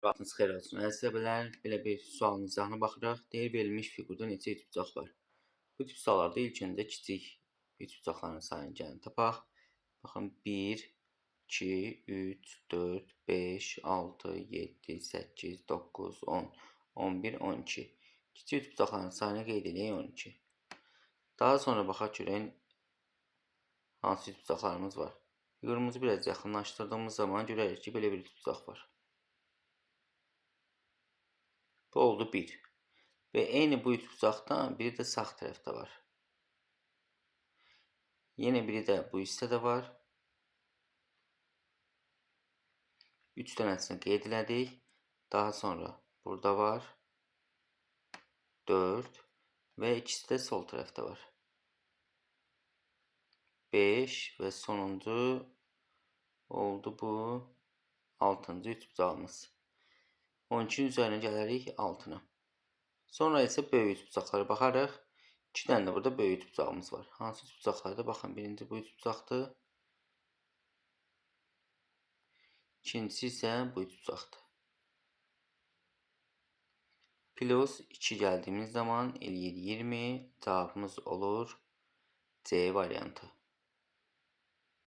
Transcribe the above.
Vaxtınız xeyir olsun. Əziz tələbələr, belə bir sualın izahına baxırıq. Deyir, verilmiş fiqurda neçə üçbucaq var? Bu tip suallarda ilk öncə kiçik üçbucaqların sayını gəlin tapaq. Baxın, 1, 2, 3, 4, 5, 6, 7, 8, 9, 10, 11, 12. Kiçik üçbucaqların sayını qeyd edək 12. Daha sonra baxaq görək hansı üçbucaqlarımız var. Fiqurumuzu biraz yaxınlaşdırdığımız zaman görərik ki, belə bir üçbucaq var. Bu oldu 1. Və eyni bu üçbucaqdan biri də sağ tərəfdə var. Yenə biri də bu hissədə var. 3 dənəsini qeyd elədik. Daha sonra burada var. 4 və ikisi də sol tərəfdə var. 5 və sonuncu oldu bu 6-cı üçbucağımız. 12-nin üzərinə gələrik 6-na. Sonra isə böyük üçbucaqlara baxarıq. 2 dənə də burada böyük üçbucağımız var. Hansı üçbucaqlarda? Baxın, birinci bu üçbucaqdır. İkincisi isə bu üçbucaqdır. Plus 2 gəldiyimiz zaman eləyir 20. Cavabımız olur C variantı.